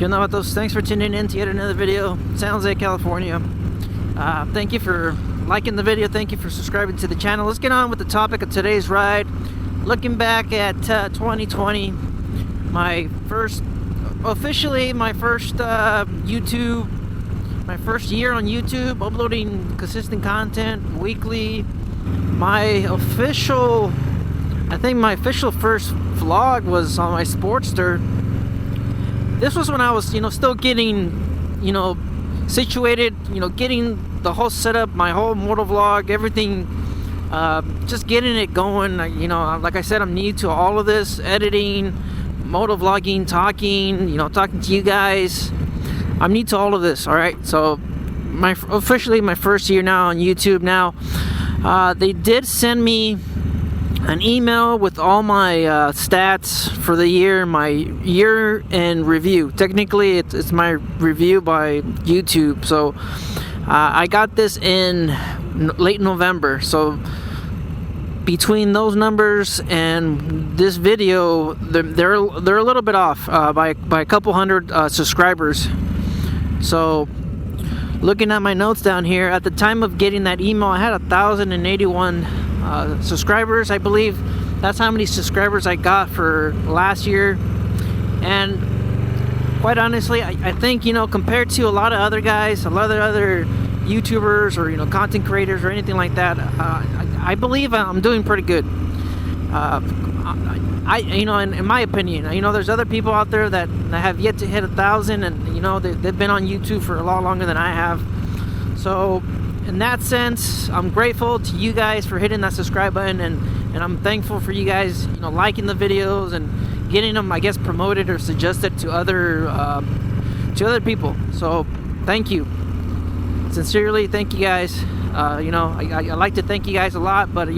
Yo Novatos, thanks for tuning in to yet another video. San Jose, California. Thank you for liking the video. Thank you for subscribing to the channel. Let's get on with the topic of today's ride. Looking back at 2020, officially my first YouTube, my first year on YouTube, uploading consistent content weekly. My official first vlog was on my Sportster. This was when I was, still getting, situated, getting the whole setup, my whole motovlog, everything, just getting it going. Like I said, I'm new to all of this, editing, motovlogging, talking to you guys. I'm new to all of this, all right? So, officially my first year now on YouTube now. They did send me an email with all my stats for the year, my year-end review. Technically, it's my review by YouTube. So I got this in late November. So between those numbers and this video, they're a little bit off by a couple hundred subscribers. So looking at my notes down here, at the time of getting that email, I had 1,081 subscribers. I believe that's how many subscribers I got for last year. And quite honestly, I think, compared to a lot of other guys, a lot of other YouTubers or, content creators or anything like that, I believe I'm doing pretty good. In my opinion, there's other people out there that have yet to hit 1,000, and they've been on YouTube for a lot longer than I have. So in that sense, I'm grateful to you guys for hitting that subscribe button, and I'm thankful for you guys, liking the videos and getting them, I guess, promoted or suggested to other people. So thank you, sincerely, thank you guys. I like to thank you guys a lot, but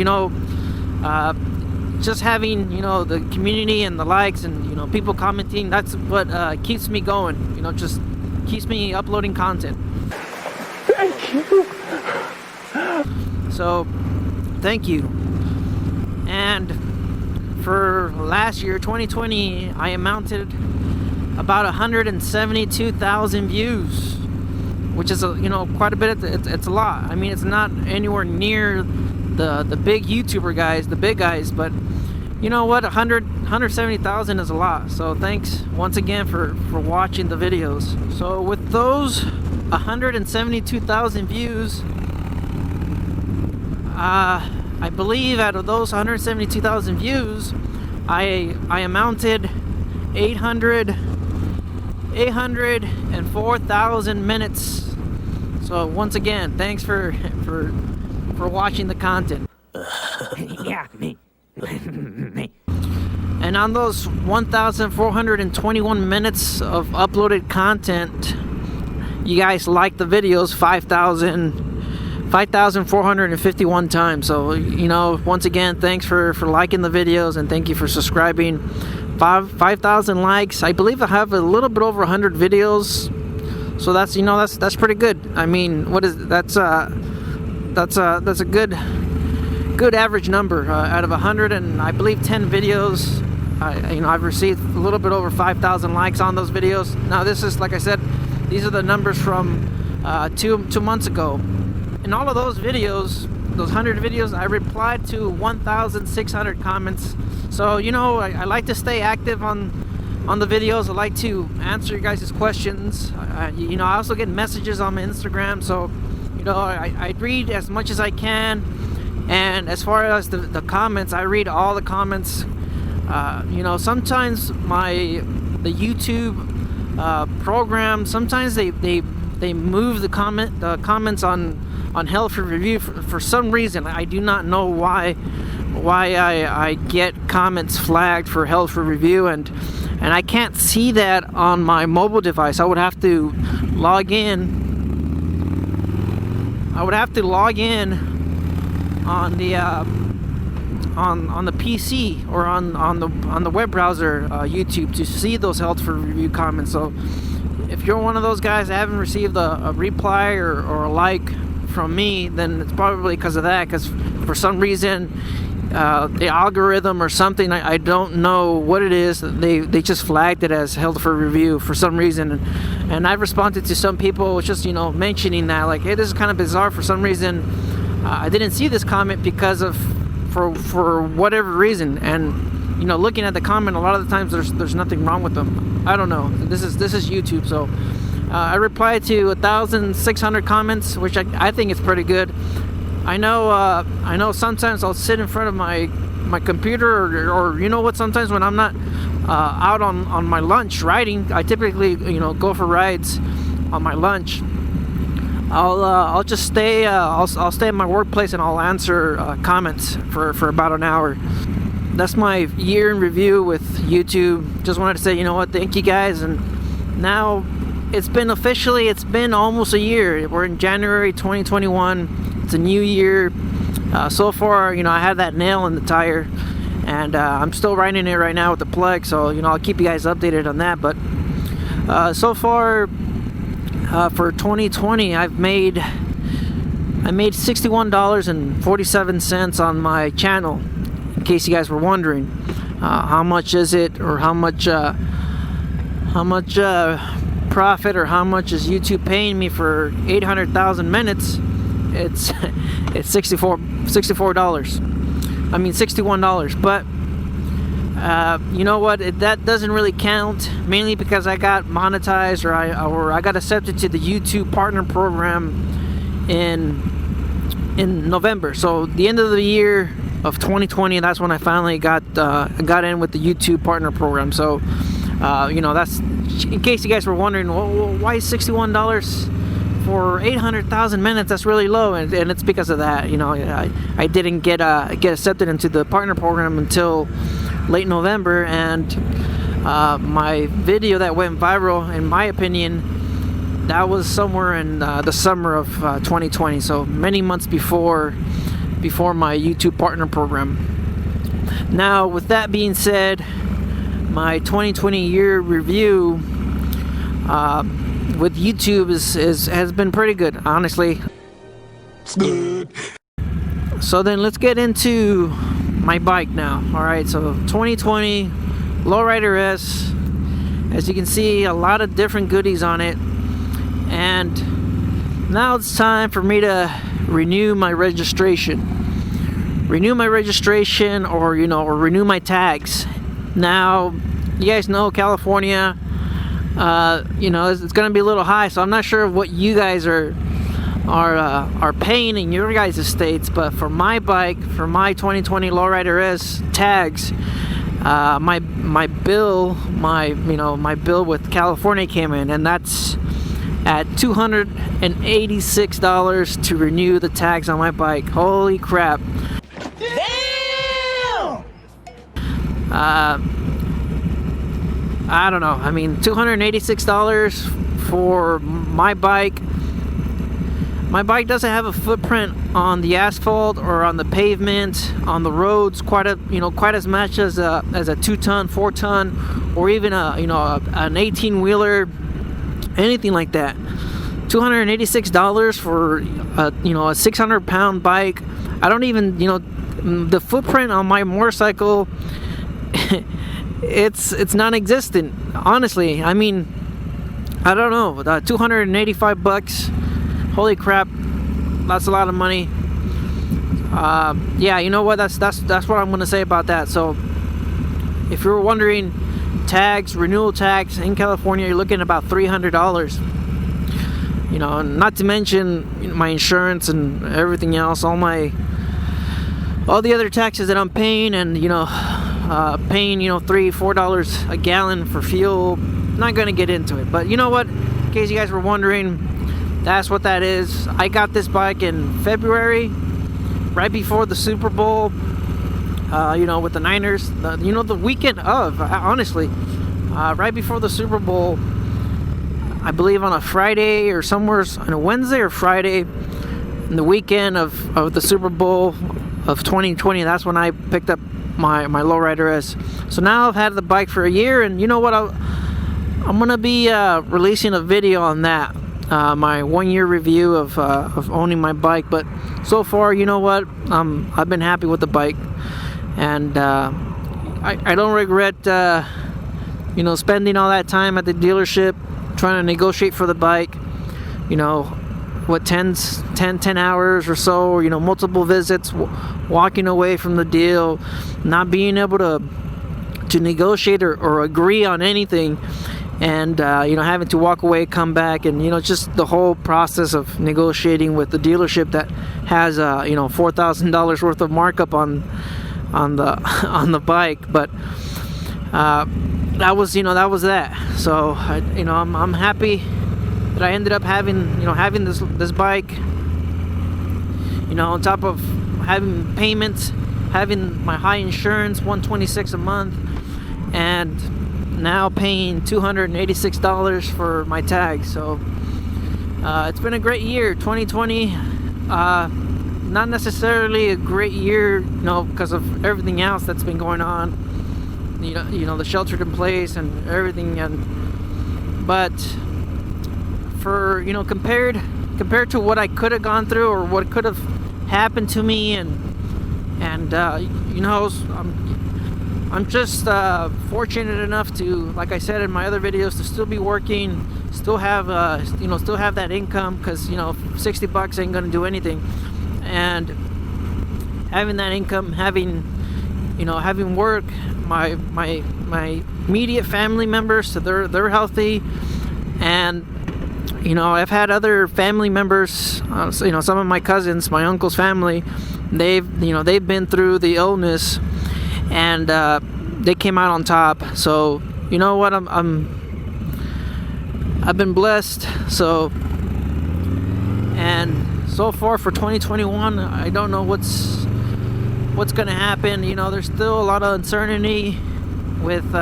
just having the community and the likes and people commenting, that's what keeps me going. Just keeps me uploading content. Thank you. So thank you. And for last year, 2020, I amounted about 172,000 views, which is quite a bit. It's a lot. I mean, it's not anywhere near the big YouTuber guys, the big guys, but you know what, 170,000 is a lot. So thanks once again for watching the videos. So with those 172,000 views, I believe out of those 172,000 views, I amounted 804,000 minutes. So once again, thanks for watching the content. Yeah, me. And on those 1,421 minutes of uploaded content, you guys liked the videos 5,451 times. So once again, thanks for liking the videos, and thank you for subscribing. 5,000 likes. I believe I have a little bit over 100 videos, so that's pretty good. I mean, what is that's a good average number out of 100 and I believe 10 videos. I've received a little bit over 5,000 likes on those videos. Now this is, like I said, these are the numbers from 2 months ago. In all of those videos, those 100 videos, I replied to 1,600 comments. So I like to stay active on the videos. I like to answer you guys' questions. I also get messages on my Instagram, so I read as much as I can. And as far as the comments, I read all the comments. Sometimes the YouTube program, sometimes they move the comments on held for review for some reason. I do not know why I get comments flagged for held for review, and I can't see that on my mobile device. I would have to log in. On the on the PC or on the web browser, YouTube, to see those held for review comments. So if you're one of those guys that haven't received a reply or a like from me, then it's probably because of that, because for some reason the algorithm or something, I don't know what it is, they just flagged it as held for review for some reason. And I've responded to some people just, you know, mentioning that, like, hey, this is kind of bizarre. For some reason I didn't see this comment because of for whatever reason. And, you know, looking at the comment, a lot of the times there's nothing wrong with them. I don't know, this is YouTube. So I replied to 1,600 comments, which I think is pretty good. I know sometimes I'll sit in front of my computer, or you know what, sometimes when I'm not out on my lunch riding, I typically, you know, go for rides on my lunch. I'll just stay I'll stay in my workplace and I'll answer comments for about an hour. That's my year in review with YouTube. Just wanted to say, you know what, thank you guys. And now it's been almost a year. We're in January 2021. It's a new year. So far, you know, I had that nail in the tire, and I'm still riding it right now with the Plex, so, you know, I'll keep you guys updated on that. But so far for 2020, I made $61.47 on my channel, in case you guys were wondering. How much is it, or how much profit, or how much is YouTube paying me for 800,000 minutes? It's $64. I mean $61. But you know what? That doesn't really count. Mainly because I got monetized, or I got accepted to the YouTube Partner Program in November. So the end of the year of 2020, that's when I finally got in with the YouTube Partner Program. So you know, that's, in case you guys were wondering, well, why is $61 for 800,000 minutes? That's really low, and it's because of that. You know, I didn't get accepted into the partner program until late November, and my video that went viral, in my opinion, that was somewhere in the summer of 2020, so many months before my YouTube partner program. Now, with that being said, my 2020 year review with YouTube has been pretty good, honestly. Good. So then let's get into my bike now. Alright, so 2020 Lowrider S. As you can see, a lot of different goodies on it. And now it's time for me to renew my registration. Or, you know, or renew my tags. Now, you guys know California, you know, it's going to be a little high, so I'm not sure what you guys are paying in your guys' states, but for my bike, for my 2020 Lowrider S tags, my bill with California came in, and that's at $286 to renew the tags on my bike. Holy crap. Damn! I don't know. I mean, $286 for my bike. My bike doesn't have a footprint on the asphalt or on the pavement, on the roads, quite as much as a 2-ton, 4-ton, or even an 18-wheeler, anything like that. $286 for a 600-pound bike. I don't even, the footprint on my motorcycle, it's non-existent, honestly. I mean, I don't know, $285. Holy crap, that's a lot of money. Yeah, you know what, that's what I'm gonna say about that. So if you're wondering, tags, renewal tags in California, you're looking at about $300. You know, not to mention my insurance and everything else, all the other taxes that I'm paying, and paying $3-4 a gallon for fuel. Not gonna get into it, but you know what, in case you guys were wondering, that's what that is. I got this bike in February, right before the Super Bowl, with the Niners, the weekend of, honestly, right before the Super Bowl, I believe on a Friday or somewhere, on a Wednesday or Friday, in the weekend of the Super Bowl of 2020, that's when I picked up my Lowrider S. So now I've had the bike for a year, and you know what, I'm gonna be releasing a video on that. my 1 year review of owning my bike. But so far, you know what, I've been happy with the bike, and I don't regret you know, spending all that time at the dealership trying to negotiate for the bike. You know, what, 10 hours or so, or, you know, multiple visits, walking away from the deal, not being able to negotiate or agree on anything, and you know, having to walk away, come back, and you know, just the whole process of negotiating with the dealership that has you know, $4,000 worth of markup on the bike. But that was that. So you know, I'm happy that I ended up having this bike. You know, on top of having payments, having my high insurance, $126 a month, and now paying $286 for my tag. So it's been a great year, 2020. Not necessarily a great year, you know, because of everything else that's been going on. You know, the sheltered in place and everything, but for, you know, compared to what I could have gone through or what could have happened to me, and you know, I'm just fortunate enough to, like I said in my other videos, to still be working, still have you know, still have that income, because you know, $60 ain't gonna do anything, and having that income, having work, my immediate family members, so they're healthy, and you know, I've had other family members, you know, some of my cousins, my uncle's family, they've been through the illness, and they came out on top. So you know what, I've been blessed. So, and so far for 2021, I don't know what's gonna happen. You know, there's still a lot of uncertainty with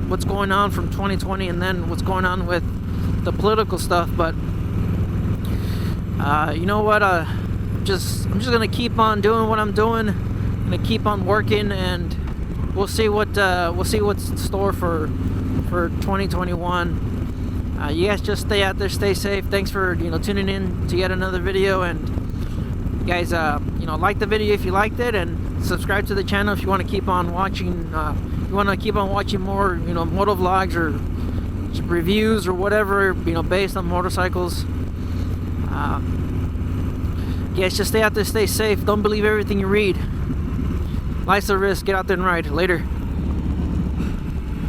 what's going on from 2020, and then what's going on with the political stuff. But you know what, I'm just gonna keep on doing what I'm doing. I'm gonna keep on working, and we'll see what's in store for 2021. You guys just stay out there, stay safe. Thanks for, you know, tuning in to yet another video, and you guys you know, like the video if you liked it, and subscribe to the channel if you want to keep on watching. You want to keep on watching more, you know, motovlogs or reviews or whatever, you know, based on motorcycles. Guys, just stay out there, stay safe. Don't believe everything you read. Life's a risk. Get out there and ride. Later.